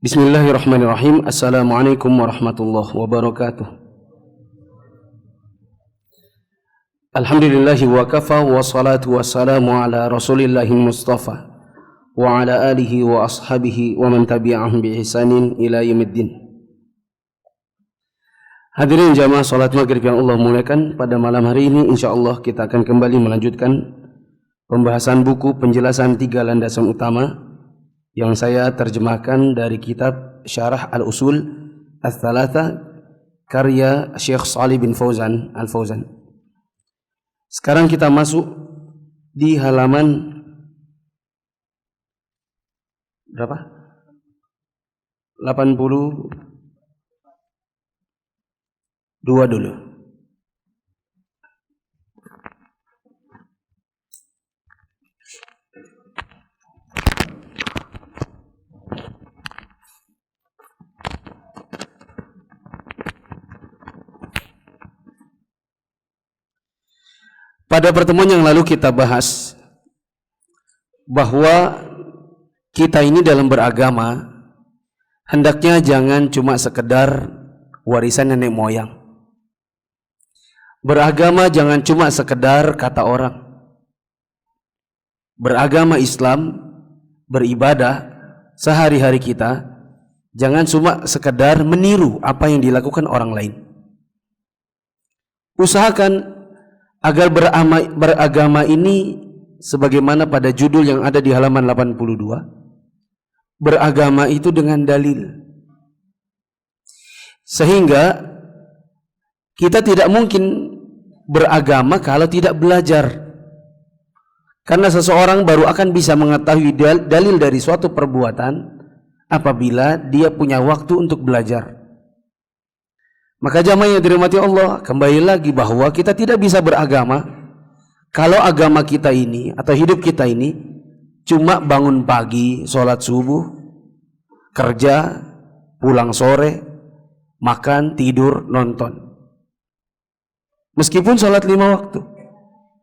Bismillahirrahmanirrahim. Assalamualaikum warahmatullahi wabarakatuh. Alhamdulillahi wa kafa wa salatu wassalamu ala rasulillahi mustafa wa ala alihi wa ashabihi wa man tabi'ahum bi ihsanin ila yaumiddin. Hadirin jamaah salat maghrib yang Allah muliakan, pada malam hari ini insyaallah kita akan kembali melanjutkan pembahasan buku penjelasan 3 landasan utama yang saya terjemahkan dari kitab Syarah Al-Usul Ats-Tsalatsa karya Syekh Shalih bin Fauzan Al-Fauzan. Sekarang kita masuk di halaman berapa? 82 dulu. Pada pertemuan yang lalu kita bahas bahwa kita ini dalam beragama hendaknya jangan cuma sekedar warisan nenek moyang. Beragama jangan cuma sekedar kata orang. Beragama Islam, beribadah sehari-hari kita jangan cuma sekedar meniru apa yang dilakukan orang lain. Usahakan agar beragama ini sebagaimana pada judul yang ada di halaman 82, beragama itu dengan dalil. Sehingga kita tidak mungkin beragama kalau tidak belajar. Karena seseorang baru akan bisa mengetahui dalil dari suatu perbuatan apabila dia punya waktu untuk belajar. Maka jamaah yang dirahmati Allah, kembali lagi bahwa kita tidak bisa beragama kalau agama kita ini atau hidup kita ini cuma bangun pagi, sholat subuh, kerja, pulang sore, makan, tidur, nonton. Meskipun sholat 5 waktu,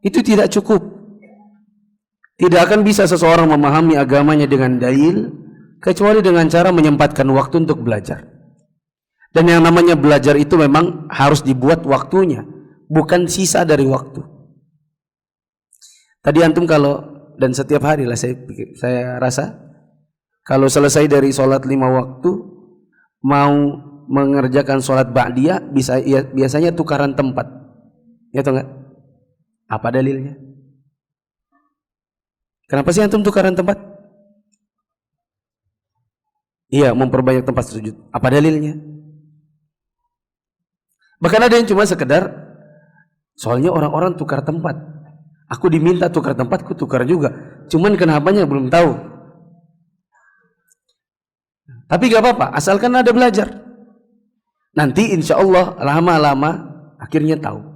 itu tidak cukup. Tidak akan bisa seseorang memahami agamanya dengan dalil kecuali dengan cara menyempatkan waktu untuk belajar. Dan yang namanya belajar itu memang harus dibuat waktunya, bukan sisa dari waktu. Tadi antum kalau, dan setiap hari lah saya rasa, kalau selesai dari sholat 5 waktu, mau mengerjakan sholat ba'diyah, biasanya tukaran tempat. Ya atau enggak? Apa dalilnya? Kenapa sih antum tukaran tempat? Iya, memperbanyak tempat sujud. Apa dalilnya? Bahkan ada yang cuma sekedar, soalnya orang-orang tukar tempat, aku diminta tukar tempat, aku tukar juga. Cuman kenapanya belum tahu. Tapi gak apa-apa, asalkan ada belajar. Nanti insya Allah lama-lama akhirnya tahu.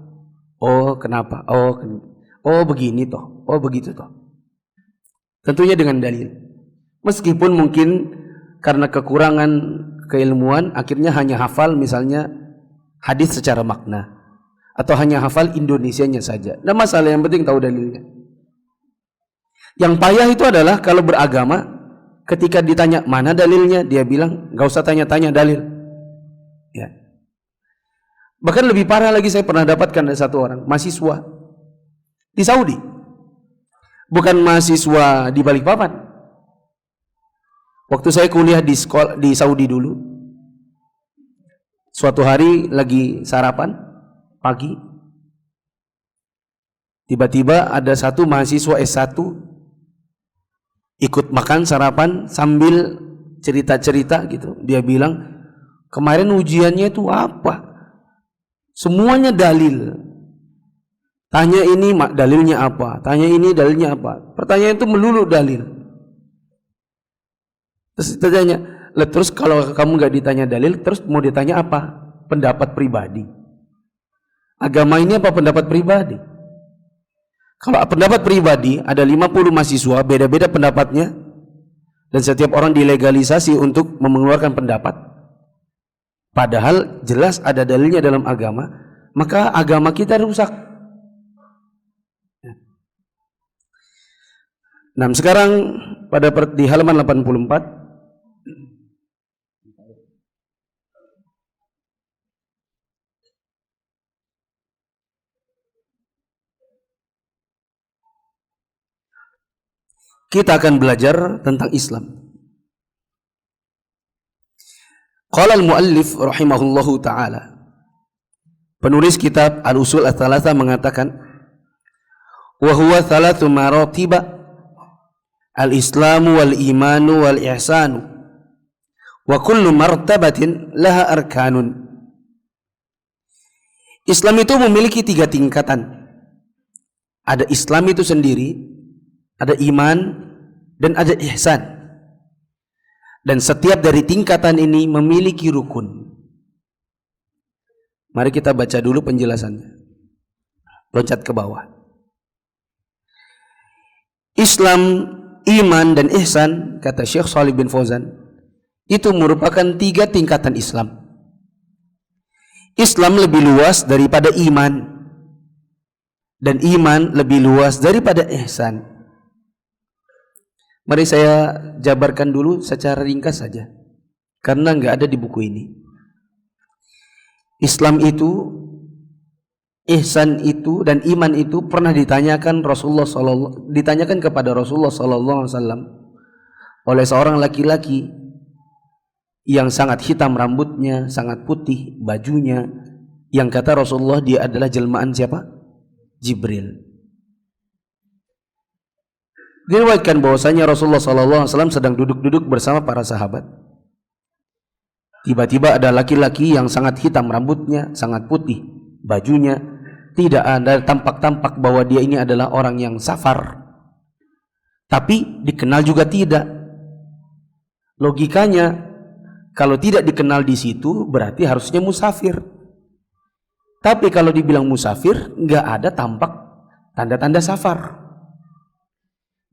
Oh kenapa? Oh begini toh. Oh begitu toh. Tentunya dengan dalil. Meskipun mungkin karena kekurangan keilmuan akhirnya hanya hafal misalnya hadis secara makna, atau hanya hafal Indonesianya saja. Nah masalah, yang penting tahu dalilnya. Yang payah itu adalah kalau beragama, ketika ditanya mana dalilnya, dia bilang gak usah tanya-tanya dalil. Ya. Bahkan lebih parah lagi, saya pernah dapatkan dari satu orang mahasiswa di Saudi, bukan mahasiswa di Balikpapan. Waktu saya kuliah di sekolah di Saudi dulu, suatu hari lagi sarapan pagi, tiba-tiba ada satu mahasiswa S1 ikut makan sarapan sambil cerita-cerita gitu. Dia bilang, kemarin ujiannya itu apa? Semuanya dalil. Tanya ini dalilnya apa? Tanya ini dalilnya apa? Pertanyaan itu melulu dalil. Terus ditanya, terus kalau kamu nggak ditanya dalil, terus mau ditanya apa? Pendapat pribadi. Agama ini apa pendapat pribadi? Kalau pendapat pribadi ada 50 mahasiswa, beda-beda pendapatnya, dan setiap orang dilegalisasi untuk mengeluarkan pendapat, padahal jelas ada dalilnya dalam agama, maka agama kita rusak. Nah sekarang di halaman 84 kita akan belajar tentang Islam. Qala al-muallif rahimahullahu ta'ala, penulis kitab Al-Usul Ats-Tsalatsa mengatakan, wa huwa thalathu maratiba al-islamu wal imanu wal ihsanu wa kullu martabatin laha arkanun. Islam itu memiliki 3 tingkatan. Ada Islam itu sendiri, ada iman, dan ada ihsan. Dan setiap dari tingkatan ini memiliki rukun. Mari kita baca dulu penjelasannya. Loncat ke bawah. Islam, iman, dan ihsan, kata Syekh Shalih bin Fauzan, itu merupakan 3 tingkatan Islam. Islam lebih luas daripada iman, dan iman lebih luas daripada ihsan. Mari saya jabarkan dulu secara ringkas saja, karena nggak ada di buku ini. Islam itu, ihsan itu, dan iman itu pernah ditanyakan kepada Rasulullah SAW oleh seorang laki-laki yang sangat hitam rambutnya, sangat putih bajunya, yang kata Rasulullah dia adalah jelmaan siapa? Jibril. Diriwayatkan bahwasanya Rasulullah SAW sedang duduk-duduk bersama para sahabat. Tiba-tiba ada laki-laki yang sangat hitam rambutnya, sangat putih bajunya, tidak ada tampak-tampak bahwa dia ini adalah orang yang safar, tapi dikenal juga tidak. Logikanya, kalau tidak dikenal di situ berarti harusnya musafir. Tapi kalau dibilang musafir, nggak ada tampak tanda-tanda safar.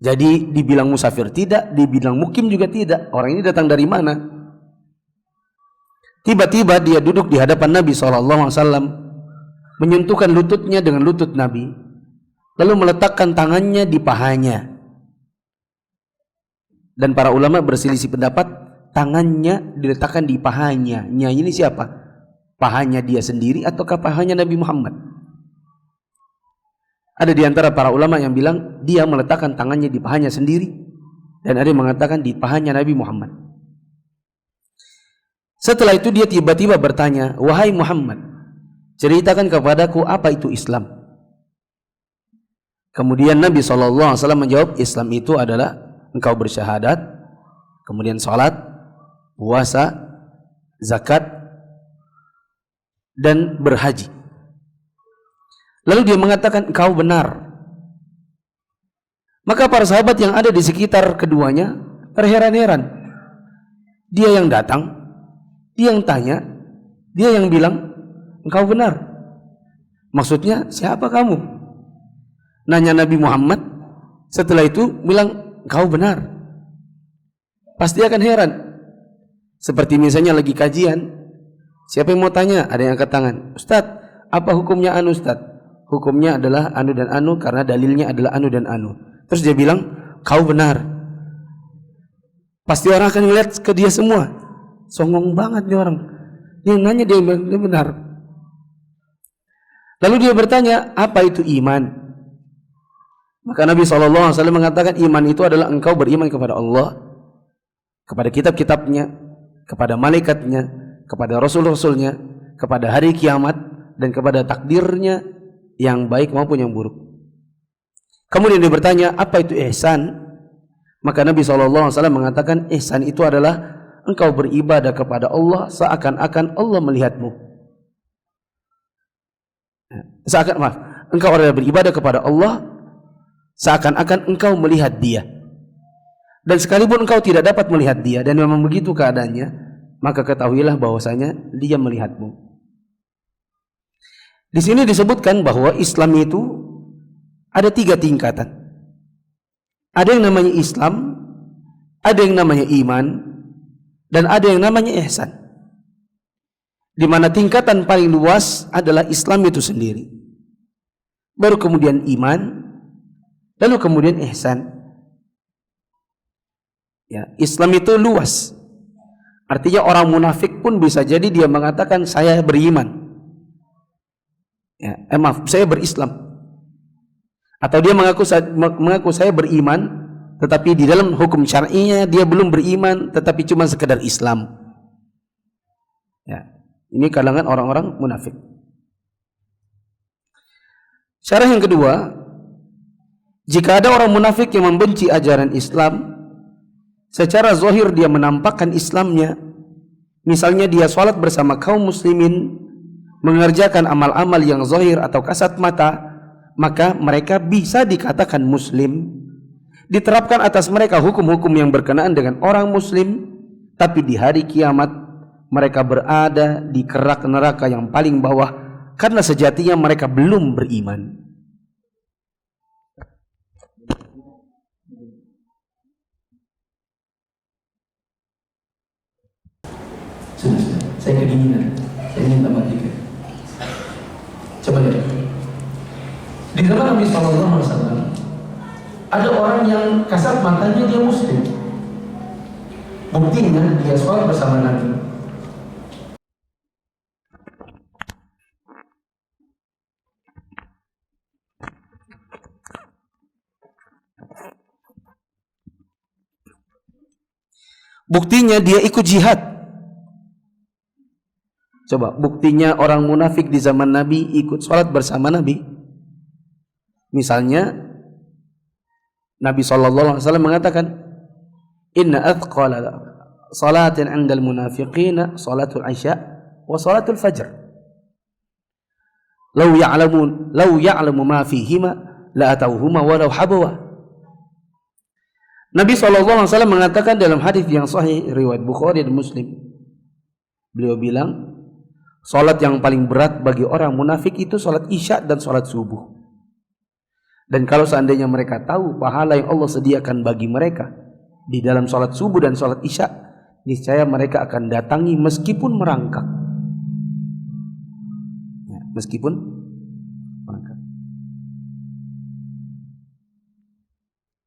Jadi dibilang musafir tidak, dibilang mukim juga tidak. Orang ini datang dari mana? Tiba-tiba dia duduk di hadapan Nabi SAW, menyentuhkan lututnya dengan lutut Nabi, lalu meletakkan tangannya di pahanya. Dan para ulama berselisih pendapat, tangannya diletakkan di pahanya. Ini siapa? Pahanya dia sendiri ataukah pahanya Nabi Muhammad? Ada di antara para ulama yang bilang dia meletakkan tangannya di pahanya sendiri, dan ada yang mengatakan di pahanya Nabi Muhammad. Setelah itu dia tiba-tiba bertanya, "Wahai Muhammad, ceritakan kepadaku apa itu Islam?" Kemudian Nabi SAW menjawab, Islam itu adalah engkau bersyahadat, kemudian salat, puasa, zakat, dan berhaji. Lalu dia mengatakan, engkau benar. Maka para sahabat yang ada di sekitar keduanya terheran-heran. Dia yang datang, dia yang tanya, dia yang bilang, engkau benar. Maksudnya, siapa kamu? Nanya Nabi Muhammad, setelah itu bilang, engkau benar. Pasti akan heran. Seperti misalnya lagi kajian, siapa yang mau tanya? Ada yang angkat tangan. Ustadz, apa hukumnya anu Ustadz? Hukumnya adalah anu dan anu karena dalilnya adalah anu dan anu. Terus dia bilang, kau benar. Pasti orang akan melihat ke dia semua. Songong banget nih orang. Dia nanya, dia benar. Lalu dia bertanya, apa itu iman? Maka Nabi SAW mengatakan, iman itu adalah engkau beriman kepada Allah, kepada kitab-kitabnya, kepada malaikatnya, kepada rasul-rasulnya, kepada hari kiamat, dan kepada takdirnya yang baik maupun yang buruk. Kemudian dia bertanya, apa itu ihsan? Maka Nabi SAW mengatakan, ihsan itu adalah engkau beribadah kepada Allah seakan-akan Allah melihatmu. Engkau adalah beribadah kepada Allah seakan-akan engkau melihat dia. Dan sekalipun engkau tidak dapat melihat dia, dan memang begitu keadaannya, maka ketahuilah bahwasanya dia melihatmu. Di sini disebutkan bahwa Islam itu ada 3 tingkatan. Ada yang namanya Islam, ada yang namanya iman, dan ada yang namanya ihsan. Di mana tingkatan paling luas adalah Islam itu sendiri. Baru kemudian iman, lalu kemudian ihsan. Ya, Islam itu luas. Artinya orang munafik pun bisa jadi dia mengatakan saya beriman. Ya, maaf, saya berislam. Atau dia mengaku saya beriman, tetapi di dalam hukum syar'inya dia belum beriman, tetapi cuma sekedar Islam. Ya, ini kalangan orang-orang munafik. Syarah yang kedua, jika ada orang munafik yang membenci ajaran Islam, secara zahir dia menampakkan Islamnya, misalnya dia sholat bersama kaum muslimin, mengerjakan amal-amal yang zahir atau kasat mata, maka mereka bisa dikatakan muslim. Diterapkan atas mereka hukum-hukum yang berkenaan dengan orang muslim, tapi di hari kiamat mereka berada di kerak neraka yang paling bawah karena sejatinya mereka belum beriman. Saya kedinginan, saya ingin tambah dikit. Coba lihat. Di zaman Nabi SAW ada orang yang kasat matanya dia muslim, buktinya dia sholat bersama Nabi. Buktinya dia ikut jihad. Coba, buktinya orang munafik di zaman Nabi ikut sholat bersama Nabi. Misalnya Nabi SAW mengatakan, inna athqala salatin 'indal munafiqina salatul isya wa salatul fajr. Law ya'lamu ma fihima la atauhuma walau habawa. Nabi SAW mengatakan dalam hadis yang sahih riwayat Bukhari dan Muslim, beliau bilang, salat yang paling berat bagi orang munafik itu salat isya dan salat subuh. Dan kalau seandainya mereka tahu pahala yang Allah sediakan bagi mereka di dalam salat subuh dan salat isya, niscaya mereka akan datangi meskipun merangkak. Ya, meskipun merangkak.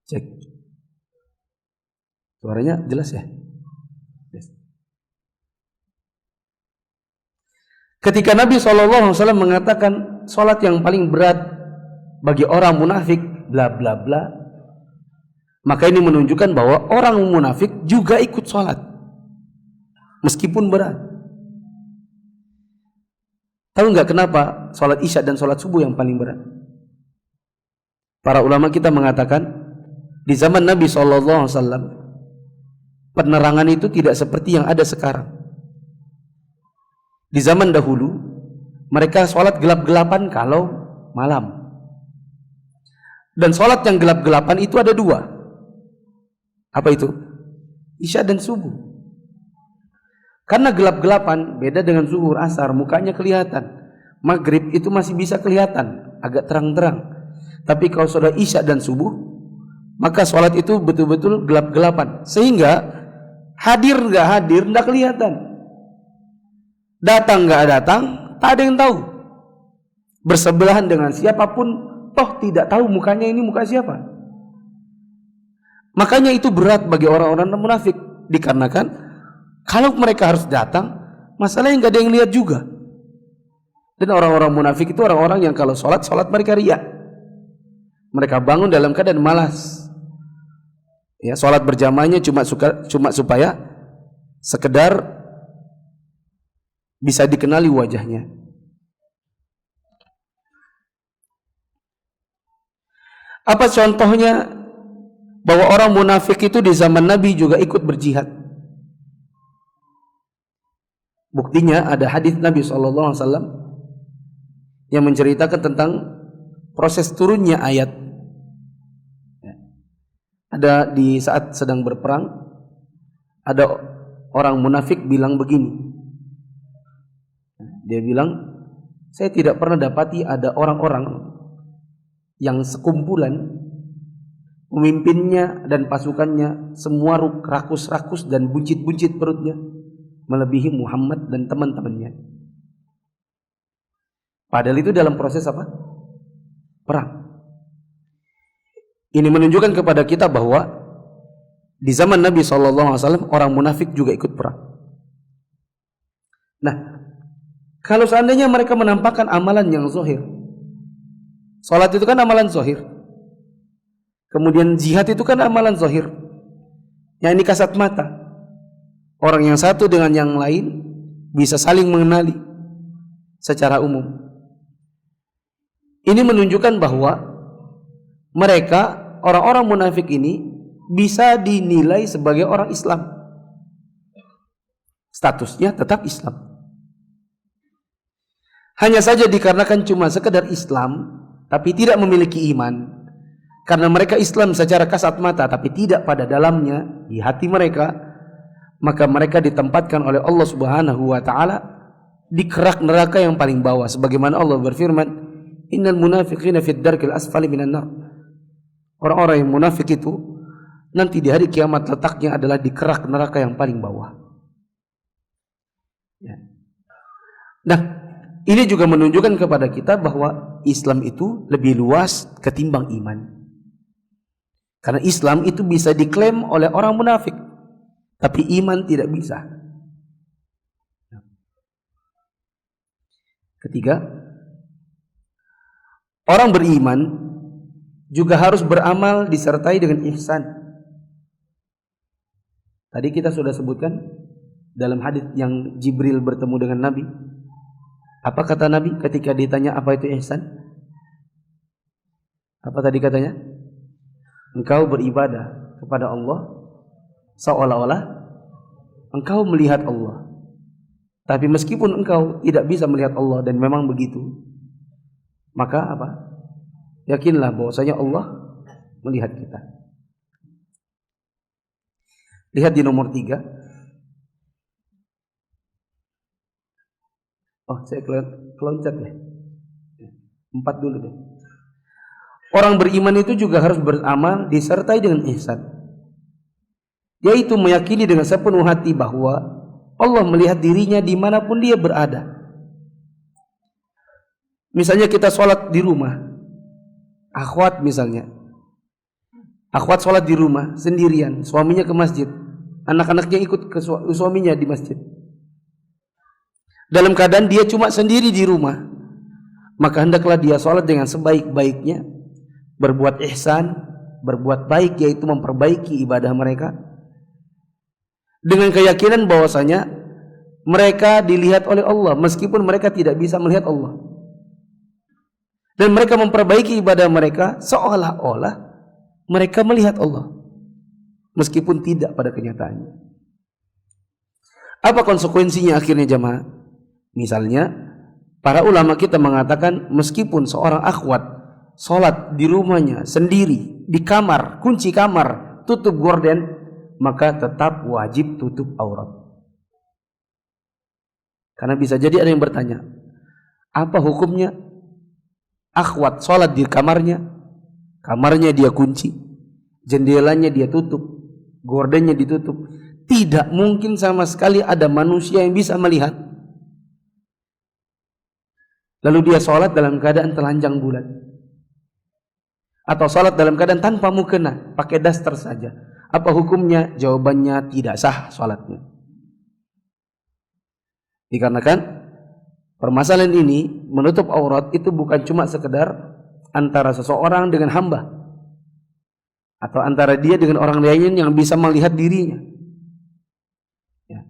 Cek. Suaranya jelas ya? Yes. Ketika Nabi SAW mengatakan salat yang paling berat bagi orang munafik bla bla bla, maka ini menunjukkan bahwa orang munafik juga ikut salat meskipun berat. Tahu nggak kenapa salat isya dan salat subuh yang paling berat? Para ulama kita mengatakan di zaman Nabi SAW penerangan itu tidak seperti yang ada sekarang. Di zaman dahulu mereka sholat gelap-gelapan kalau malam. Dan sholat yang gelap-gelapan itu ada dua. Apa itu? Isya dan subuh. Karena gelap-gelapan beda dengan zuhur, asar, mukanya kelihatan. Maghrib itu masih bisa kelihatan, agak terang-terang. Tapi kalau sudah isya dan subuh, maka sholat itu betul-betul gelap-gelapan. Sehingga hadir nggak hadir nggak kelihatan. Datang nggak datang, tak ada yang tahu. Bersebelahan dengan siapapun, toh tidak tahu mukanya ini muka siapa. Makanya itu berat bagi orang-orang munafik, dikarenakan kalau mereka harus datang, masalahnya nggak ada yang lihat juga. Dan orang-orang munafik itu orang-orang yang kalau sholat mereka riya. Mereka bangun dalam keadaan malas. Ya, sholat berjamaahnya cuma supaya sekedar bisa dikenali wajahnya. Apa contohnya bahwa orang munafik itu di zaman Nabi juga ikut berjihad? Buktinya ada hadis Nabi SAW yang menceritakan tentang proses turunnya ayat. Ada di saat sedang berperang, ada orang munafik bilang begini. Dia bilang, saya tidak pernah dapati ada orang-orang yang sekumpulan pemimpinnya dan pasukannya semua rakus-rakus dan buncit-buncit perutnya melebihi Muhammad dan teman-temannya. Padahal itu dalam proses apa? Perang. Ini menunjukkan kepada kita bahwa di zaman Nabi SAW orang munafik juga ikut perang. Nah, kalau seandainya mereka menampakkan amalan yang zahir, salat itu kan amalan zahir. Kemudian jihad itu kan amalan zahir. Yang ini kasat mata. Orang yang satu dengan yang lain bisa saling mengenali secara umum. Ini menunjukkan bahwa mereka, orang-orang munafik ini, bisa dinilai sebagai orang Islam. Statusnya tetap Islam. Hanya saja dikarenakan cuma sekedar Islam, tapi tidak memiliki iman. Karena mereka Islam secara kasat mata, tapi tidak pada dalamnya, di hati mereka, maka mereka ditempatkan oleh Allah Subhanahu wa Ta'ala di kerak neraka yang paling bawah. Sebagaimana Allah berfirman, innal munafiqina fid darkil asfali minan nar. Orang-orang yang munafik itu nanti di hari kiamat letaknya adalah di kerak neraka yang paling bawah. Ya. Nah, ini juga menunjukkan kepada kita bahwa Islam itu lebih luas ketimbang iman. Karena Islam itu bisa diklaim oleh orang munafik, tapi iman tidak bisa. Ketiga, orang beriman juga harus beramal disertai dengan ihsan. Tadi kita sudah sebutkan dalam hadis yang Jibril bertemu dengan Nabi. Apa kata Nabi ketika ditanya apa itu ihsan? Apa tadi katanya? Engkau beribadah kepada Allah seolah-olah engkau melihat Allah. Tapi meskipun engkau tidak bisa melihat Allah dan memang begitu, maka apa? Yakinlah bahwasanya Allah melihat kita. Lihat di nomor 3. Oh, saya keloncat ya. 4 dulu deh. Orang beriman itu juga harus beramal disertai dengan ihsan, yaitu meyakini dengan sepenuh hati bahwa Allah melihat dirinya dimanapun dia berada. Misalnya kita sholat di rumah, akhwat misalnya, akhwat sholat di rumah sendirian, suaminya ke masjid, anak-anaknya ikut ke suaminya di masjid. Dalam keadaan dia cuma sendiri di rumah, maka hendaklah dia sholat dengan sebaik-baiknya, berbuat ihsan, berbuat baik, yaitu memperbaiki ibadah mereka, dengan keyakinan bahwasanya mereka dilihat oleh Allah meskipun mereka tidak bisa melihat Allah, dan mereka memperbaiki ibadah mereka seolah-olah mereka melihat Allah meskipun tidak pada kenyataannya. Apa konsekuensinya akhirnya jamaah? Misalnya para ulama kita mengatakan meskipun seorang akhwat sholat di rumahnya sendiri, di kamar, kunci kamar, tutup gorden, maka tetap wajib tutup aurat. Karena bisa jadi ada yang bertanya, apa hukumnya akhwat sholat di kamarnya, kamarnya dia kunci, jendelanya dia tutup, gordennya ditutup, tidak mungkin sama sekali ada manusia yang bisa melihat. Lalu dia sholat dalam keadaan telanjang bulat, atau salat dalam keadaan tanpa mukena, pakai daster saja. Apa hukumnya? Jawabannya tidak sah salatnya. Dikarenakan permasalahan ini, menutup aurat itu bukan cuma sekedar antara seseorang dengan hamba, atau antara dia dengan orang lain yang bisa melihat dirinya, ya.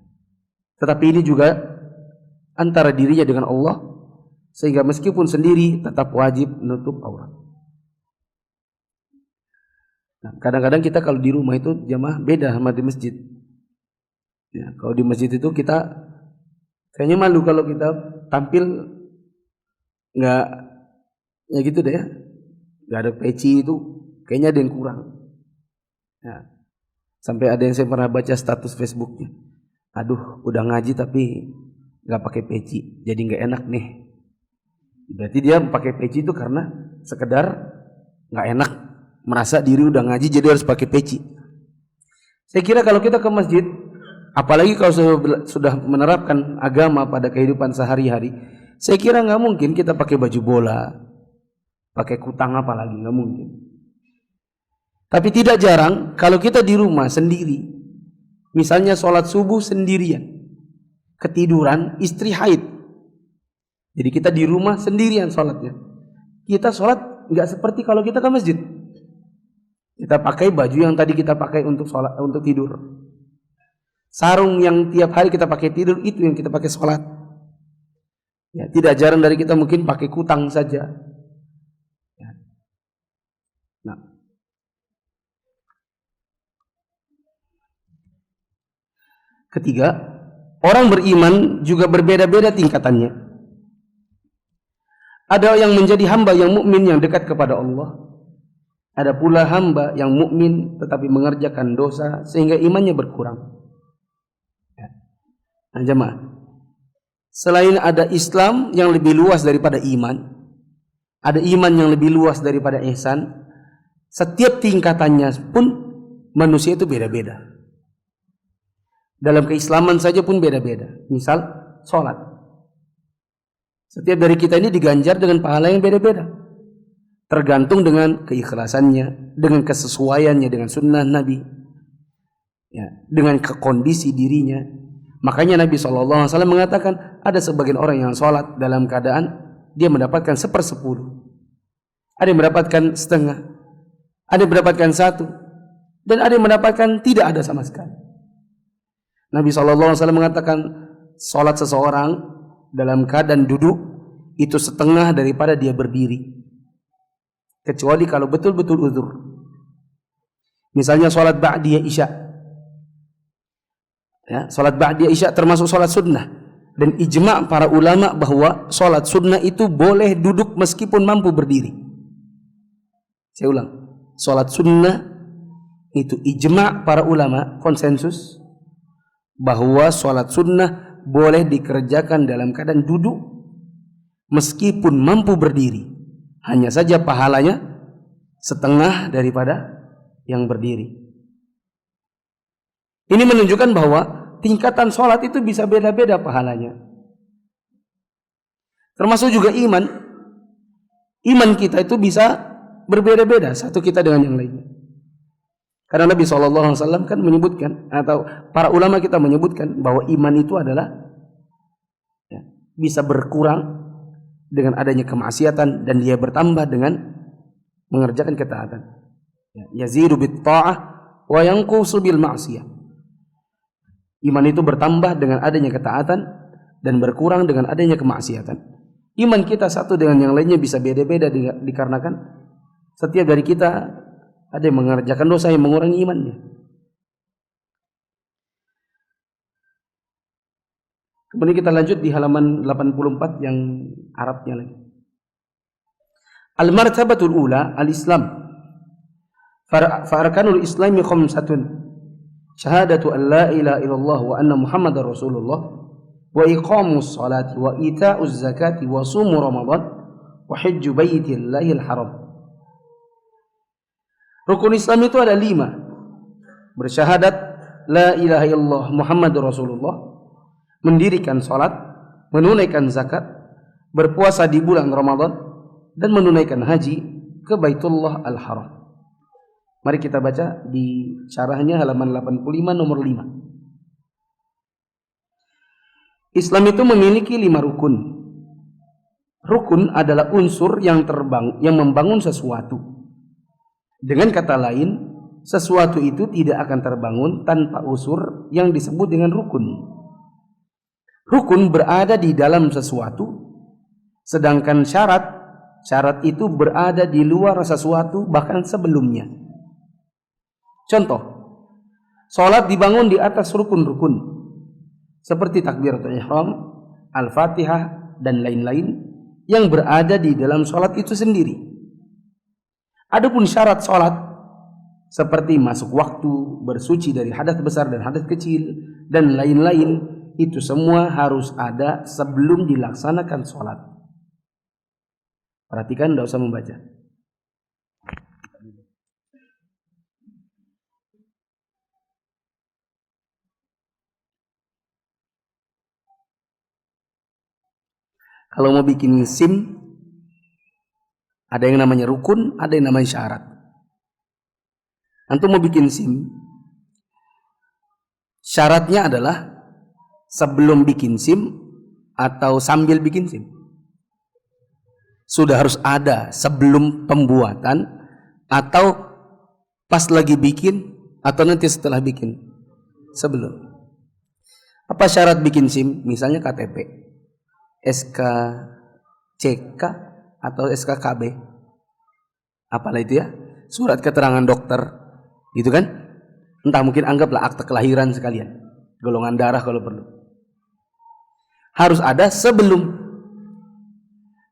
Tetapi ini juga antara dirinya dengan Allah, sehingga meskipun sendiri tetap wajib menutup aurat. Nah, kadang-kadang kita kalau di rumah itu jamaah beda sama di masjid. Ya, kalau di masjid itu kita kayaknya malu kalau kita tampil nggak ya gitu deh ya, nggak ada peci itu kayaknya ada yang kurang. Ya, sampai ada yang saya pernah baca status Facebooknya, aduh udah ngaji tapi nggak pakai peci, jadi nggak enak nih. Berarti dia pakai peci itu karena sekedar nggak enak, merasa diri udah ngaji jadi harus pakai peci. Saya kira kalau kita ke masjid, apalagi kalau sudah menerapkan agama pada kehidupan sehari-hari, saya kira nggak mungkin kita pakai baju bola, pakai kutang apalagi, nggak mungkin. Tapi tidak jarang kalau kita di rumah sendiri, misalnya sholat subuh sendirian, ketiduran, istri haid, jadi kita di rumah sendirian sholatnya, kita sholat nggak seperti kalau kita ke masjid. Kita pakai baju yang tadi kita pakai untuk sholat, untuk tidur. Sarung yang tiap hari kita pakai tidur, itu yang kita pakai sholat. Ya, tidak jarang dari kita mungkin pakai kutang saja. Ya. Nah, ketiga, orang beriman juga berbeda-beda tingkatannya. Ada yang menjadi hamba yang mukmin yang dekat kepada Allah. Ada pula hamba yang mukmin tetapi mengerjakan dosa sehingga imannya berkurang. Nah, jemaah, selain ada Islam yang lebih luas daripada iman, ada iman yang lebih luas daripada ihsan, setiap tingkatannya pun manusia itu beda-beda. Dalam keislaman saja pun beda-beda. Misal, sholat. Setiap dari kita ini diganjar dengan pahala yang beda-beda. Tergantung dengan keikhlasannya, dengan kesesuaiannya dengan sunnah Nabi, ya, dengan kondisi dirinya. Makanya Nabi SAW mengatakan ada sebagian orang yang sholat dalam keadaan dia mendapatkan 1/10, ada yang mendapatkan setengah, ada yang mendapatkan 1, dan ada yang mendapatkan tidak ada sama sekali. Nabi SAW mengatakan sholat seseorang dalam keadaan duduk itu setengah daripada dia berdiri, kecuali kalau betul-betul uzur. Misalnya sholat ba'diyah isya, ya, sholat ba'diyah isya termasuk sholat sunnah, dan ijma' para ulama bahwa sholat sunnah itu boleh duduk meskipun mampu berdiri. Saya ulang, sholat sunnah itu ijma' para ulama konsensus bahwa sholat sunnah boleh dikerjakan dalam keadaan duduk meskipun mampu berdiri. Hanya saja pahalanya setengah daripada yang berdiri. Ini menunjukkan bahwa tingkatan sholat itu bisa beda-beda pahalanya. Termasuk juga iman. Iman kita itu bisa berbeda-beda satu kita dengan yang lainnya. Karena Nabi SAW kan menyebutkan, atau para ulama kita menyebutkan bahwa iman itu adalah, ya, bisa berkurang dengan adanya kemaksiatan dan dia bertambah dengan mengerjakan ketaatan. Ya, yazidu bit ta'ah wa yanqusu bil ma'siyah. Iman itu bertambah dengan adanya ketaatan dan berkurang dengan adanya kemaksiatan. Iman kita satu dengan yang lainnya bisa beda-beda dikarenakan setiap dari kita ada yang mengerjakan dosa yang mengurangi imannya. Kemudian kita lanjut di halaman 84 yang Arabnya lagi. Al-martabatul ula al-Islam. Fa'arkanul islami khamsatun. Syahadatu an la ilaha illallah wa anna Muhammadar Rasulullah wa iqamus salati wa ita'uz zakati wa sumu Ramadan wa hajju baitillahil haram. Rukun Islam itu ada 5. Bersyahadat la ilaha illallah Muhammadur Rasulullah, mendirikan salat, menunaikan zakat, berpuasa di bulan Ramadan, dan menunaikan haji ke Baitullah Al-Haram. Mari kita baca di syarahnya halaman 85 nomor 5. Islam itu memiliki 5 rukun. Rukun adalah unsur yang membangun sesuatu. Dengan kata lain, sesuatu itu tidak akan terbangun tanpa unsur yang disebut dengan rukun. Rukun berada di dalam sesuatu, sedangkan syarat itu berada di luar sesuatu bahkan sebelumnya. Contoh, sholat dibangun di atas rukun-rukun seperti takbiratul ihram, al-fatihah, dan lain-lain yang berada di dalam sholat itu sendiri. Adapun syarat sholat seperti masuk waktu, bersuci dari hadas besar dan hadas kecil, dan lain-lain, itu semua harus ada sebelum dilaksanakan sholat. Perhatikan, tidak usah membaca. Kalau mau bikin SIM, ada yang namanya rukun, ada yang namanya syarat. Antum mau bikin SIM, syaratnya adalah sebelum bikin SIM atau sambil bikin SIM. Sudah harus ada sebelum pembuatan atau Pas lagi bikin atau nanti setelah bikin? Sebelum. Apa syarat bikin SIM? Misalnya KTP, SKCK atau SKKB. Apalah itu ya? Surat keterangan dokter, gitu kan? Entah, mungkin anggaplah akte kelahiran sekalian, golongan darah kalau perlu. Harus ada sebelum.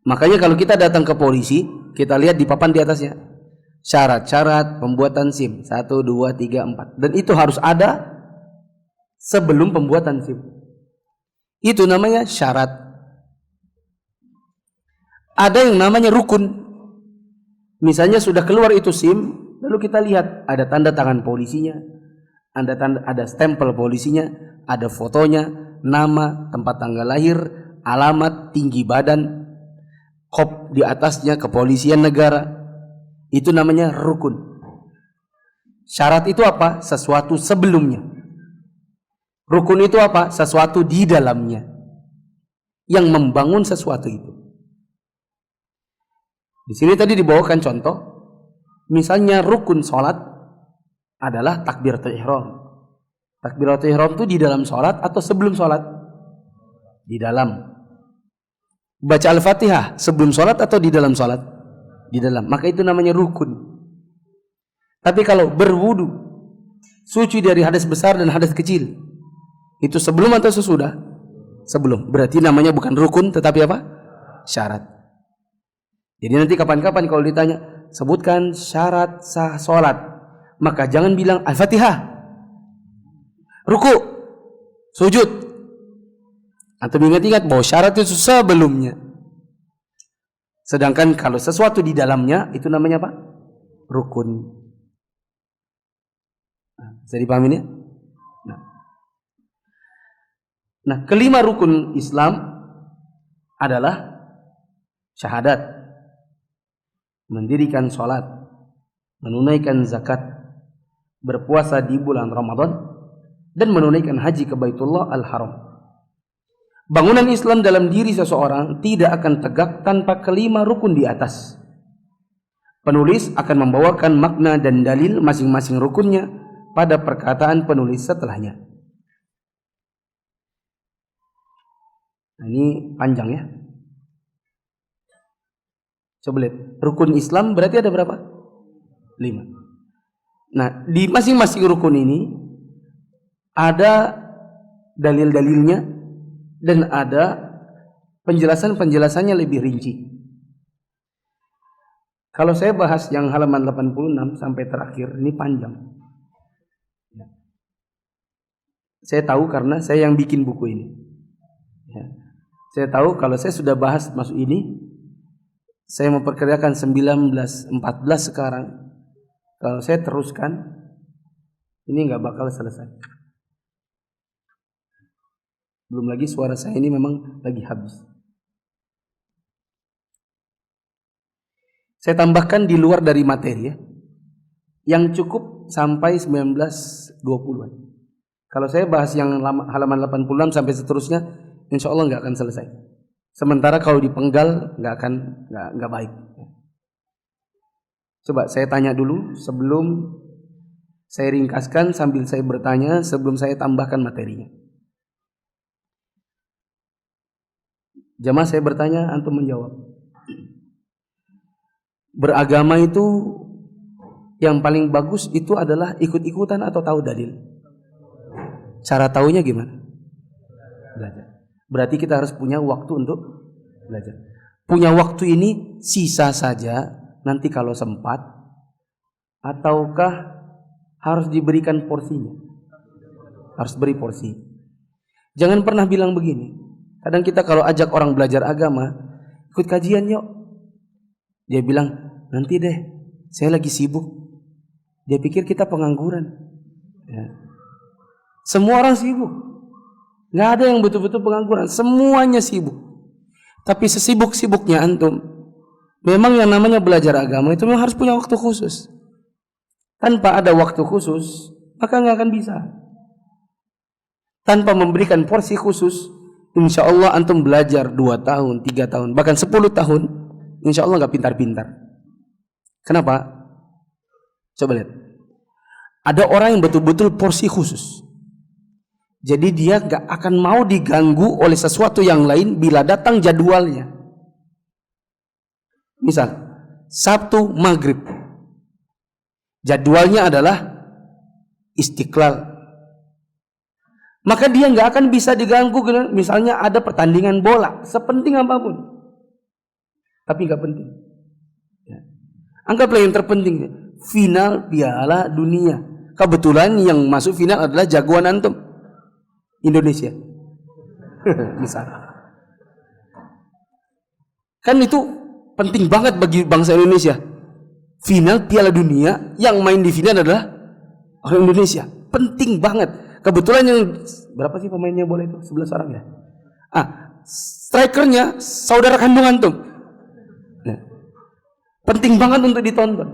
Makanya kalau kita datang ke polisi, kita lihat di papan di atasnya syarat-syarat pembuatan SIM 1, 2, 3, 4. Dan itu harus ada sebelum pembuatan SIM. Itu namanya syarat. Ada yang namanya rukun. Misalnya sudah keluar itu SIM, lalu kita lihat ada tanda tangan polisinya, ada stempel polisinya, ada fotonya, nama, tempat tanggal lahir, alamat, tinggi badan, kop di atasnya kepolisian negara. Itu namanya rukun. Syarat itu apa? Sesuatu sebelumnya. Rukun itu apa? Sesuatu di dalamnya yang membangun sesuatu itu. Di sini tadi dibawakan contoh, misalnya rukun sholat adalah takbiratul ihram. Takbiratul ihram itu di dalam sholat atau sebelum sholat? Di dalam. Baca Al-Fatihah sebelum sholat atau di dalam sholat? Di dalam. Maka itu namanya rukun. Tapi kalau berwudu, suci dari hadas besar dan hadas kecil, itu sebelum atau sesudah? Sebelum. Berarti namanya bukan rukun tetapi apa? Syarat. Jadi nanti kapan-kapan kalau ditanya, sebutkan syarat sah sholat, maka jangan bilang Al-Fatihah, ruku, sujud. Atau ingat-ingat bahwa syarat itu sebelumnya. Sedangkan kalau sesuatu di dalamnya, itu namanya apa? Rukun. Bisa dipahami ya? Nah, kelima rukun Islam adalah syahadat, mendirikan sholat, menunaikan zakat, berpuasa di bulan Ramadan, dan menunaikan haji ke Baitullah Al-Haram. Bangunan Islam dalam diri seseorang tidak akan tegak tanpa kelima rukun di atas. Penulis akan membawakan makna dan dalil masing-masing rukunnya pada perkataan penulis setelahnya. Nah, ini panjang ya. Coba lihat, rukun Islam berarti ada berapa? 5. Nah, di masing-masing rukun ini ada dalil-dalilnya dan ada penjelasan-penjelasannya lebih rinci. Kalau saya bahas yang halaman 86 sampai terakhir, ini panjang. Saya tahu karena saya yang bikin buku ini. Saya tahu kalau saya sudah bahas masuk ini, saya memperkirakan 1914 sekarang. Kalau saya teruskan, ini nggak bakal selesai. Belum lagi suara saya ini memang lagi habis. Saya tambahkan di luar dari materi ya, yang cukup sampai 1920-an. Kalau saya bahas yang halaman 86 sampai seterusnya, insya Allah nggak akan selesai. Sementara kalau dipenggal nggak baik. Coba saya tanya dulu sebelum saya ringkaskan sambil saya bertanya sebelum saya tambahkan materinya. Jamaah saya bertanya, antum menjawab. Beragama itu yang paling bagus itu adalah ikut-ikutan atau tahu dalil? Cara tahunya gimana? Belajar. Berarti kita harus punya waktu untuk belajar. Punya waktu ini sisa saja nanti kalau sempat, ataukah harus diberikan porsinya? Harus beri porsi. Jangan pernah bilang begini. Kadang kita kalau ajak orang belajar agama, ikut kajian yuk. Dia bilang, nanti deh, saya lagi sibuk. Dia pikir kita pengangguran. Ya. Semua orang sibuk. Nggak ada yang betul-betul pengangguran. Semuanya sibuk. Tapi sesibuk-sibuknya antum, memang yang namanya belajar agama itu memang harus punya waktu khusus. Tanpa ada waktu khusus, maka nggak akan bisa. Tanpa memberikan porsi khusus, insya Allah antum belajar 2 tahun, 3 tahun, bahkan 10 tahun, insya Allah nggak pintar-pintar. Kenapa? Coba lihat. Ada orang yang betul-betul porsi khusus. Jadi dia gak akan mau diganggu oleh sesuatu yang lain bila datang jadwalnya. Misal, Sabtu maghrib, jadwalnya adalah Istiqlal. Maka dia gak akan bisa diganggu. Misalnya ada pertandingan bola, sepenting apapun, tapi gak penting. Ya. Anggaplah yang terpenting, final Piala Dunia. Kebetulan yang masuk final adalah jagoan antum, Indonesia. Misal. Kan itu penting banget bagi bangsa Indonesia. Final Piala Dunia, yang main di final adalah orang Indonesia. Penting banget. Kebetulan yang berapa sih pemainnya bola itu? 11 orang ya. Strikernya saudara kandung antum. Nah, penting banget untuk ditonton.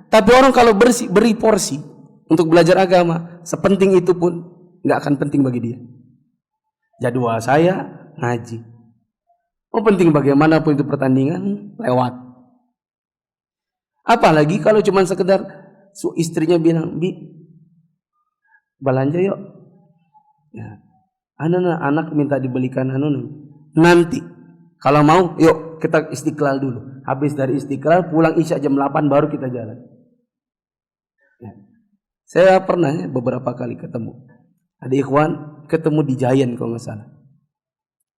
Tapi orang kalau beri porsi untuk belajar agama, sepenting itu pun nggak akan penting bagi dia. Jadwal saya ngaji. Oh, penting bagaimanapun itu pertandingan lewat. Apalagi kalau cuma sekedar istrinya bilang, "Bi, belanja yuk." Ya. Anak minta dibelikan nanti. Kalau mau, yuk kita Istiqlal dulu. Habis dari Istiqlal pulang Isya jam 8 baru kita jalan. Ya. Saya pernah beberapa kali ketemu. Ada ikhwan ketemu di Giant kalau nggak salah.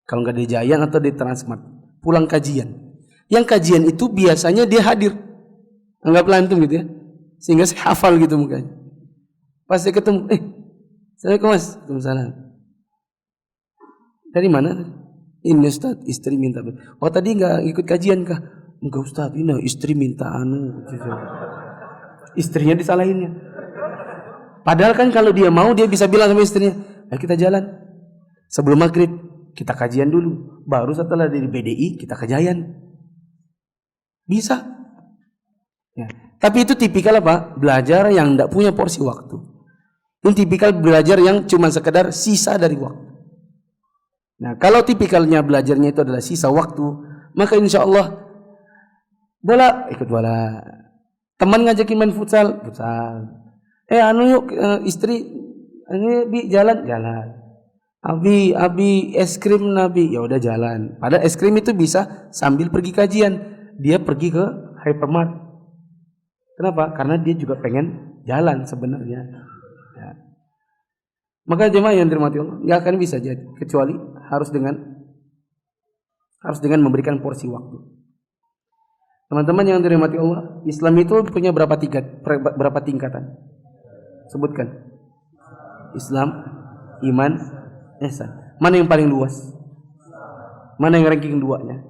Kalau nggak di Giant atau di Transmart, pulang kajian. Yang kajian itu biasanya dia hadir. Anggaplah antum gitu ya. Sehingga saya hafal gitu mukanya. Pas saya ketemu, Assalamualaikum Mas. Waalaikumsalam. Dari mana? Ini Ustaz, istri minta. Oh, tadi nggak ikut kajian kah? Enggak Ustaz, ini istri minta gitu. Istrinya disalahinnya. Padahal kan kalau dia mau, dia bisa bilang sama istrinya, ayo kita jalan. Sebelum maghrib, kita kajian dulu. Baru setelah dari BDI, kita ke Giant. Bisa. Ya. Tapi itu tipikal apa? Belajar yang tidak punya porsi waktu. Ini tipikal belajar yang cuma sekedar sisa dari waktu. Nah, kalau tipikalnya belajarnya itu adalah sisa waktu, maka insya Allah bola, ikut bola. Teman ngajakin main futsal. Yuk istri, ini Bi jalan. Abi es krim Nabi, ya udah jalan. Padahal es krim itu bisa sambil pergi kajian. Dia pergi ke hypermart. Kenapa? Karena dia juga pengen jalan sebenarnya. Ya. Maka jemaah yang dirahmati Allah, nggak akan bisa jadi kecuali harus dengan memberikan porsi waktu. Teman-teman yang dirahmati Allah, Islam itu punya berapa tingkatan? Sebutkan. Islam, iman, ihsan. Mana yang paling luas? Mana yang ranking 2-nya?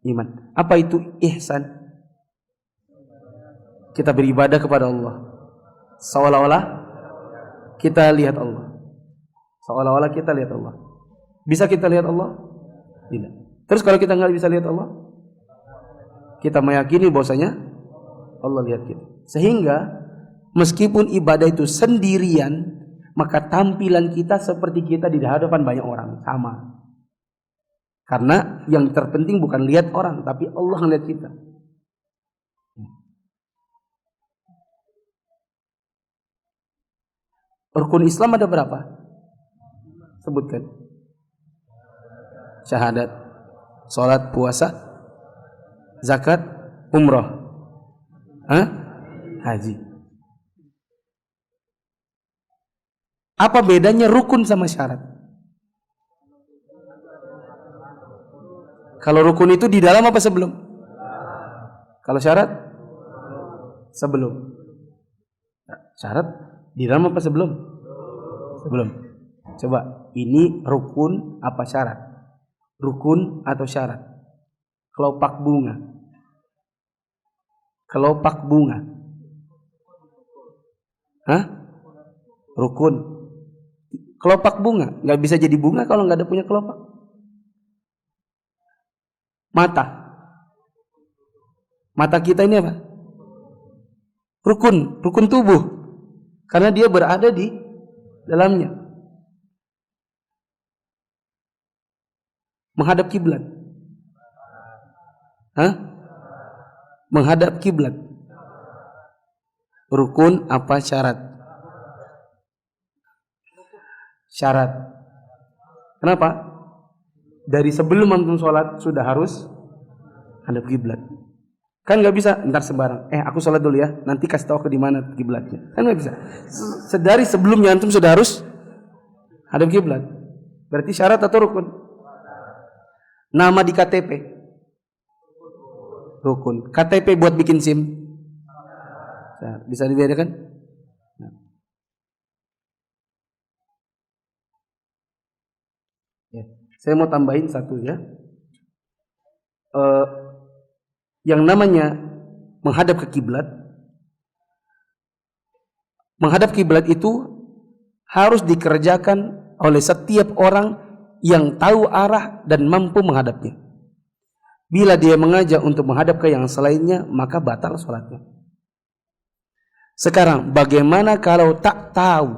Iman. Apa itu ihsan? Kita beribadah kepada Allah seolah-olah kita lihat Allah. Seolah-olah kita lihat Allah. Bisa kita lihat Allah? Tidak. Terus kalau kita nggak bisa lihat Allah, kita meyakini bahwasanya Allah lihat kita. Sehingga meskipun ibadah itu sendirian, maka tampilan kita seperti kita di hadapan banyak orang, sama. Karena yang terpenting bukan lihat orang, tapi Allah melihat kita. Rukun Islam ada berapa? Sebutkan. Syahadat, salat, puasa, zakat, umrah, haji. Apa bedanya rukun sama syarat? Kalau rukun itu di dalam apa sebelum? Kalau syarat? Sebelum. Syarat di dalam apa sebelum? Sebelum. Coba, ini rukun apa syarat? Rukun atau syarat? Kelopak bunga. Kelopak bunga. Rukun. Kelopak bunga. Nggak bisa jadi bunga kalau nggak ada punya kelopak. Mata. Mata kita ini apa? Rukun. Rukun tubuh. Karena dia berada di dalamnya. Menghadap kiblat. Menghadap kiblat. Rukun apa syarat? Syarat. Kenapa? Dari sebelum antum sholat sudah harus hadap kiblat. Kan nggak bisa ntar sembarang. Aku sholat dulu ya, nanti kasih tahu di mana kiblatnya. Kan nggak bisa. Sedari sebelumnya antum sudah harus hadap kiblat. Berarti syarat atau rukun? Nama di KTP rukun. KTP buat bikin SIM bisa dibedakan? Ya. Saya mau tambahin satu ya. Yang namanya menghadap ke kiblat. Menghadap kiblat itu harus dikerjakan oleh setiap orang yang tahu arah dan mampu menghadapnya. Bila dia mengajak untuk menghadap ke yang selainnya, maka batal sholatnya. Sekarang, bagaimana kalau tak tahu?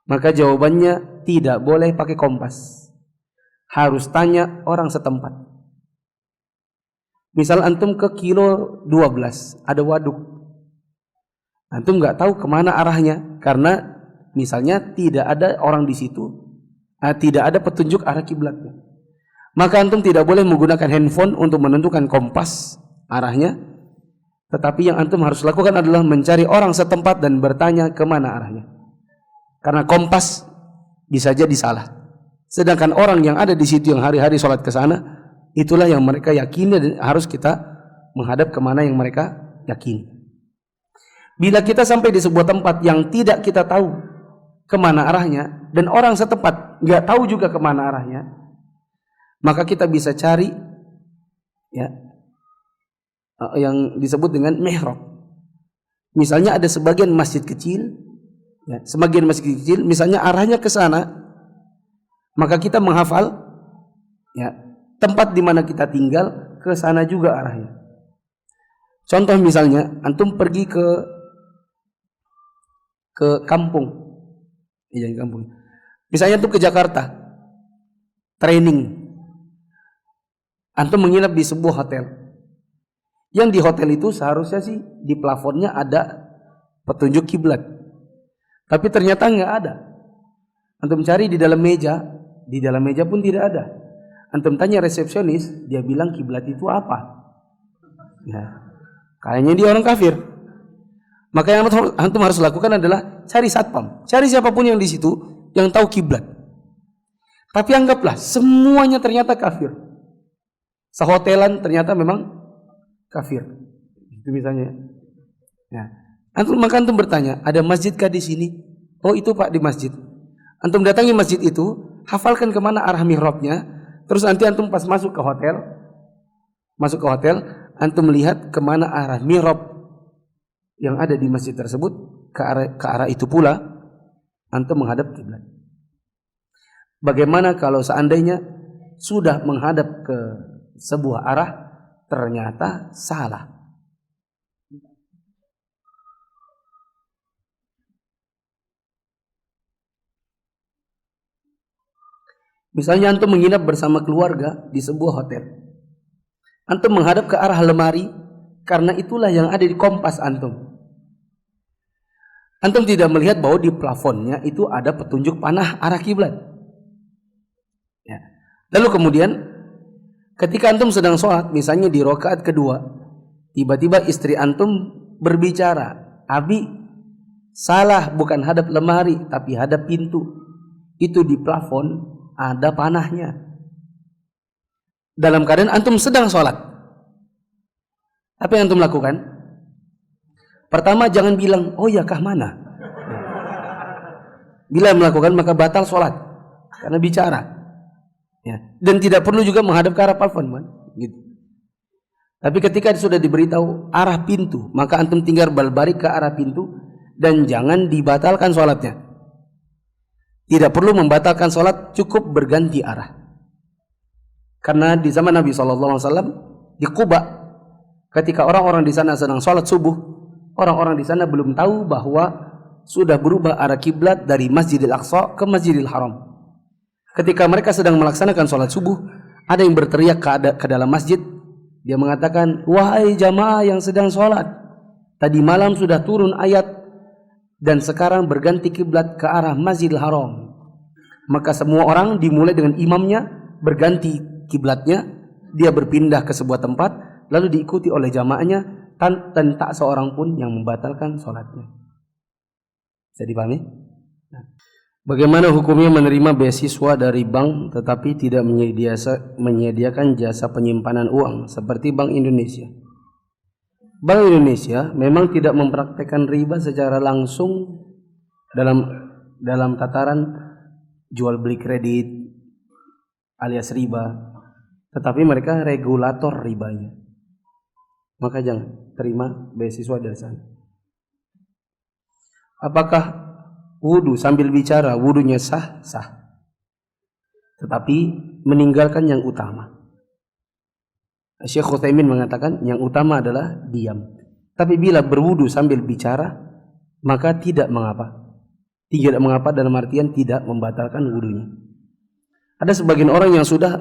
Maka jawabannya tidak boleh pakai kompas. Harus tanya orang setempat. Misal antum ke kilo 12, ada waduk. Antum nggak tahu kemana arahnya, karena misalnya tidak ada orang di situ, tidak ada petunjuk arah kiblatnya. Maka antum tidak boleh menggunakan handphone untuk menentukan kompas arahnya, tetapi yang antum harus lakukan adalah mencari orang setempat dan bertanya kemana arahnya. Karena kompas bisa jadi salah. Sedangkan orang yang ada di situ yang hari-hari sholat ke sana, itulah yang mereka yakini dan harus kita menghadap kemana yang mereka yakini. Bila kita sampai di sebuah tempat yang tidak kita tahu kemana arahnya dan orang setempat nggak tahu juga kemana arahnya, maka kita bisa cari ya yang disebut dengan mihrab. Misalnya ada sebagian masjid kecil, ya, sebagian masjid kecil, misalnya arahnya ke sana, maka kita menghafal ya tempat di mana kita tinggal ke sana juga arahnya. Contoh misalnya antum pergi ke kampung, ya kampung. Misalnya antum ke Jakarta, training. Antum menginap di sebuah hotel. Yang di hotel itu seharusnya sih di plafonnya ada petunjuk kiblat. Tapi ternyata nggak ada. Antum cari di dalam meja pun tidak ada. Antum tanya resepsionis, dia bilang kiblat itu apa? Ya, kayaknya dia orang kafir. Maka yang antum harus lakukan adalah cari satpam, cari siapapun yang di situ yang tahu kiblat. Tapi anggaplah semuanya ternyata kafir. Sehotelan ternyata memang kafir. Itu misalnya. Ya. Maka antum bertanya, ada masjidkah di sini? Oh itu Pak di masjid. Antum datangi masjid itu, hafalkan kemana arah mihrabnya. Terus nanti antum pas masuk ke hotel, antum melihat kemana arah mihrab yang ada di masjid tersebut, ke arah itu pula antum menghadap kiblat. Bagaimana kalau seandainya sudah menghadap ke sebuah arah ternyata salah? Misalnya antum menginap bersama keluarga di sebuah hotel. Antum menghadap ke arah lemari karena itulah yang ada di kompas antum. Antum tidak melihat bahwa di plafonnya itu ada petunjuk panah arah kiblat. Ya. Lalu kemudian ketika antum sedang sholat, misalnya di rakaat kedua, tiba-tiba istri antum berbicara, "Abi, salah, bukan hadap lemari tapi hadap pintu. Itu di plafon ada panahnya." Dalam keadaan antum sedang sholat, apa yang antum lakukan? Pertama, jangan bilang, "Oh ya kah mana?" Bila melakukan maka batal sholat karena bicara. Ya. Dan tidak perlu juga menghadap ke arah plafon, gitu. Tapi ketika sudah diberitahu arah pintu, maka antum tinggal balik ke arah pintu dan jangan dibatalkan sholatnya. Tidak perlu membatalkan sholat, cukup berganti arah. Karena di zaman Nabi SAW di Quba, ketika orang-orang di sana sedang sholat subuh, orang-orang di sana belum tahu bahwa sudah berubah arah kiblat dari Masjidil Aqsa ke Masjidil Haram. Ketika mereka sedang melaksanakan sholat subuh, ada yang berteriak ke dalam masjid. Dia mengatakan, "Wahai jamaah yang sedang sholat, Tadi malam sudah turun ayat dan sekarang berganti kiblat ke arah Masjidil Haram. Maka semua orang dimulai dengan imamnya berganti kiblatnya, dia berpindah ke sebuah tempat lalu diikuti oleh jamaahnya dan tak seorang pun yang membatalkan sholatnya. Bisa dipahami? Bagaimana hukumnya menerima beasiswa dari bank tetapi tidak menyediakan jasa penyimpanan uang seperti Bank Indonesia? Bank Indonesia memang tidak mempraktekkan riba secara langsung dalam tataran jual beli kredit alias riba, tetapi mereka regulator ribanya. Maka jangan terima beasiswa dari sana. Apakah wudu sambil bicara wudunya sah? Sah. Tetapi meninggalkan yang utama. Syekh Utsaimin mengatakan yang utama adalah diam. Tapi bila berwudu sambil bicara maka tidak mengapa. Tidak mengapa dalam artian tidak membatalkan wudunya. Ada sebagian orang yang sudah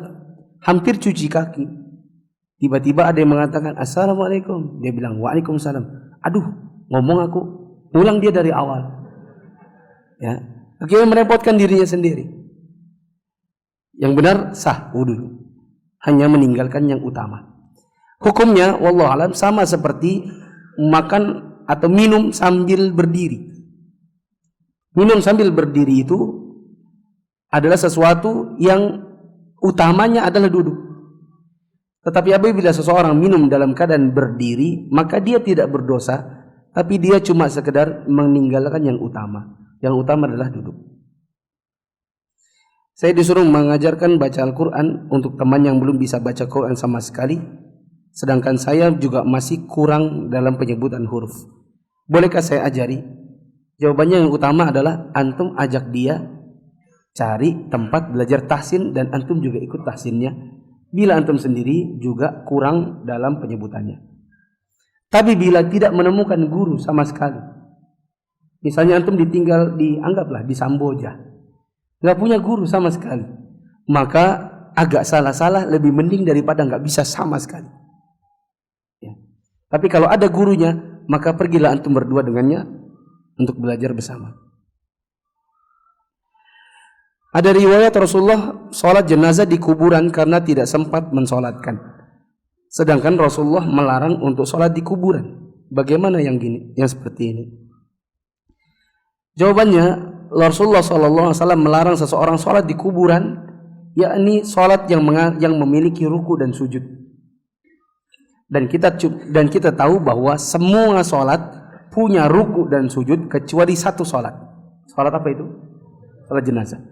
hampir cuci kaki, tiba-tiba ada yang mengatakan assalamualaikum, dia bilang waalaikumsalam. Aduh, ngomong aku, ulang dia dari awal. Ya, akhirnya merepotkan dirinya sendiri. Yang benar sah wudu, hanya meninggalkan yang utama. Hukumnya wallahu alam sama seperti makan atau minum sambil berdiri. Minum sambil berdiri itu adalah sesuatu yang utamanya adalah duduk. Tetapi apabila seseorang minum dalam keadaan berdiri, maka dia tidak berdosa, tapi dia cuma sekedar meninggalkan yang utama. Yang utama adalah duduk. Saya disuruh mengajarkan baca Al-Quran untuk teman yang belum bisa baca Quran sama sekali, sedangkan saya juga masih kurang dalam penyebutan huruf. Bolehkah saya ajari? Jawabannya yang utama adalah antum ajak dia cari tempat belajar tahsin dan antum juga ikut tahsinnya. Bila antum sendiri juga kurang dalam penyebutannya. Tapi bila tidak menemukan guru sama sekali, misalnya antum dianggaplah di Samboja, nggak punya guru sama sekali, maka agak salah-salah lebih mending daripada nggak bisa sama sekali. Ya. Tapi kalau ada gurunya, maka pergilah antum berdua dengannya untuk belajar bersama. Ada riwayat Rasulullah sholat jenazah di kuburan karena tidak sempat mensolatkan. Sedangkan Rasulullah melarang untuk sholat di kuburan. Bagaimana yang seperti ini? Jawabannya, Rasulullah SAW melarang seseorang sholat di kuburan, yakni sholat yang memiliki ruku dan sujud. Dan kita tahu bahwa semua sholat punya ruku dan sujud kecuali satu sholat. Sholat apa itu? Sholat jenazah.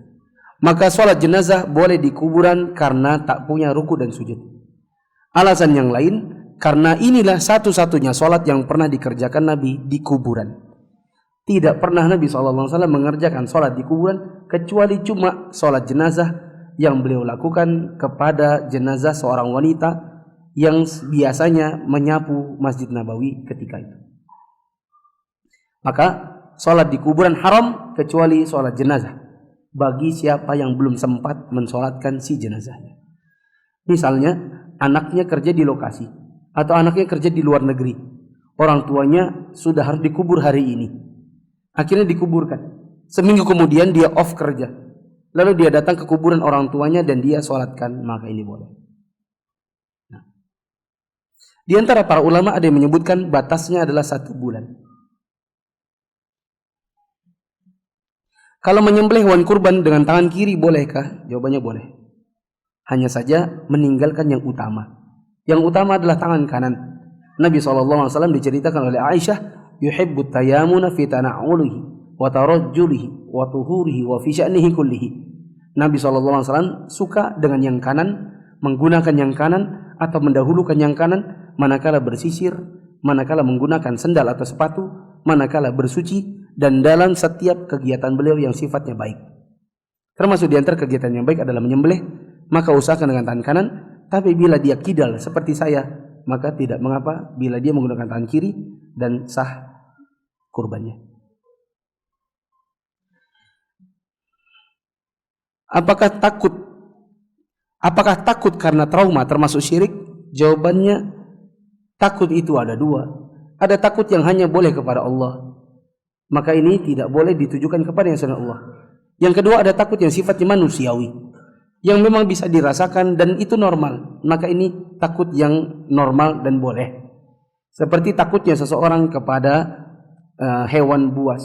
Maka sholat jenazah boleh di kuburan karena tak punya ruku dan sujud. Alasan yang lain, karena inilah satu-satunya sholat yang pernah dikerjakan Nabi di kuburan. Tidak pernah Nabi SAW mengerjakan sholat di kuburan kecuali cuma sholat jenazah yang beliau lakukan kepada jenazah seorang wanita yang biasanya menyapu Masjid Nabawi ketika itu. Maka sholat di kuburan haram kecuali sholat jenazah bagi siapa yang belum sempat mensolatkan si jenazahnya. Misalnya anaknya kerja di lokasi atau anaknya kerja di luar negeri, orang tuanya sudah harus dikubur hari ini, akhirnya dikuburkan. Seminggu kemudian dia off kerja, lalu dia datang ke kuburan orang tuanya dan dia sholatkan, maka ini boleh. Nah, di antara para ulama ada yang menyebutkan batasnya adalah 1 bulan. Kalau menyembelih hewan kurban dengan tangan kiri bolehkah? Jawabannya boleh. Hanya saja meninggalkan yang utama. Yang utama adalah tangan kanan. Nabi SAW diceritakan oleh Aisyah, yuhibbu tayamuna fi tana'ulihi wa tarajjulihi wa tuhurihi wa fi sya'nihi kullihi. Nabi SAW suka dengan yang kanan, menggunakan yang kanan atau mendahulukan yang kanan manakala bersisir, manakala menggunakan sendal atau sepatu, manakala bersuci, dan dalam setiap kegiatan beliau yang sifatnya baik. Termasuk di antara kegiatan yang baik adalah menyembelih, maka usahakan dengan tangan kanan. Tapi bila dia kidal seperti saya, maka tidak mengapa bila dia menggunakan tangan kiri dan sah kurbannya. Apakah takut karena trauma termasuk syirik? Jawabannya, takut itu ada 2. ada takut yang hanya boleh kepada Allah. Maka ini tidak boleh ditujukan kepada yang selain Allah. Yang kedua ada takut yang sifatnya manusiawi, yang memang bisa dirasakan dan itu normal. Maka ini takut yang normal dan boleh. Seperti takutnya seseorang kepada hewan buas,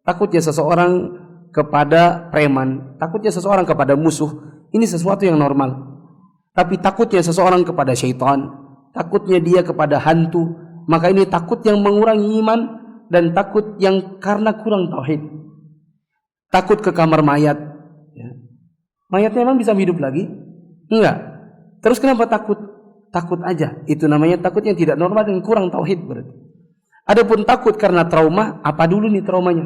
takutnya seseorang kepada preman, takutnya seseorang kepada musuh. Ini sesuatu yang normal. Tapi takutnya seseorang kepada syaitan, takutnya dia kepada hantu, maka ini takut yang mengurangi iman dan takut yang karena kurang tauhid. Takut ke kamar mayat, ya. Mayatnya memang bisa hidup lagi? Enggak. Terus kenapa takut? Takut aja. Itu namanya takut yang tidak normal dan kurang tauhid berarti. Adapun takut karena trauma, apa dulu nih traumanya?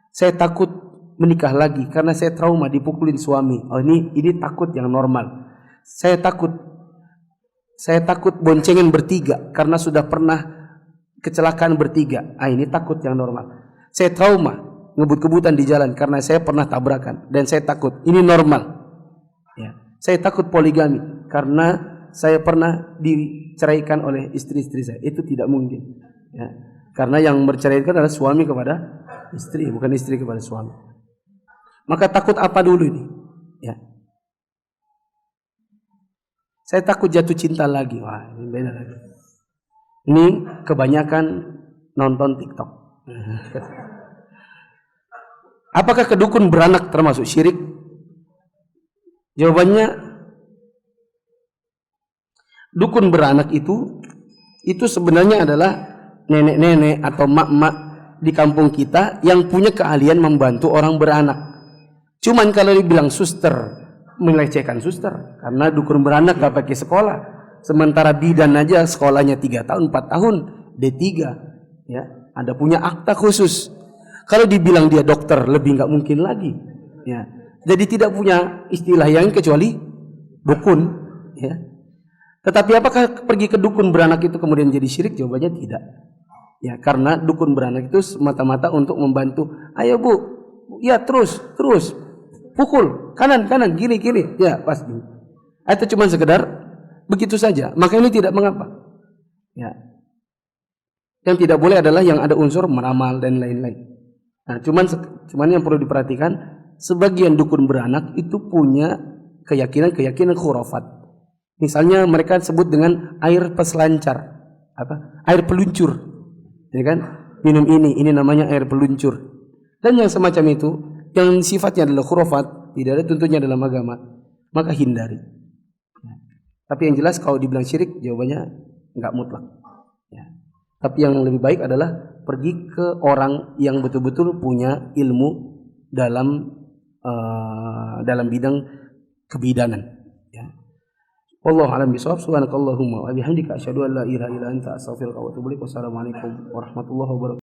Saya takut menikah lagi karena saya trauma dipukulin suami. Oh ini takut yang normal. Saya takut boncengan bertiga karena sudah pernah kecelakaan bertiga. Ini takut yang normal. Saya trauma ngebut-kebutan di jalan karena saya pernah tabrakan dan saya takut. Ini normal. Ya. Saya takut poligami karena saya pernah diceraikan oleh istri-istri saya. Itu tidak mungkin. Ya. Karena yang berceraikan adalah suami kepada istri, bukan istri kepada suami. Maka takut apa dulu ini? Ya. Saya takut jatuh cinta lagi. Wah, ini beda lagi. Ini kebanyakan nonton TikTok. Apakah kedukun beranak termasuk syirik? Jawabannya, dukun beranak itu sebenarnya adalah nenek-nenek atau mak-mak di kampung kita yang punya keahlian membantu orang beranak. Cuman kalau dibilang suster, melecehkan suster, karena dukun beranak gak pakai sekolah. Sementara bidan aja sekolahnya 3 tahun, 4 tahun, D3, ya, ada punya akta khusus. Kalau dibilang dia dokter, lebih nggak mungkin lagi. Ya. Jadi tidak punya istilah yang kecuali dukun. Ya. Tetapi apakah pergi ke dukun beranak itu kemudian jadi syirik? Jawabannya tidak. Ya, karena dukun beranak itu semata-mata untuk membantu. Ayo bu, ya terus, pukul kanan, kiri, ya pasti. Itu cuma sekedar begitu saja. Maka ini tidak mengapa. Ya. Yang tidak boleh adalah yang ada unsur meramal dan lain-lain. Nah, cuman yang perlu diperhatikan, sebagian dukun beranak itu punya keyakinan khurafat. Misalnya mereka sebut dengan air peselancar, air peluncur, ya kan? Minum ini namanya air peluncur. Dan yang semacam itu, yang sifatnya adalah khurafat, tidak ada tuntunnya dalam agama, maka hindari. Tapi yang jelas kalau dibilang syirik, jawabannya enggak mutlak. Ya. Tapi yang lebih baik adalah pergi ke orang yang betul-betul punya ilmu dalam bidang kebidanan. Ya. Wallahu a'lam bishawab. Subhanakallahumma wa bihamdika asyhadu an la ilaha illa anta astaghfiruka wa atubu ilaik. Wassalamualaikum warahmatullahi wabarakatuh.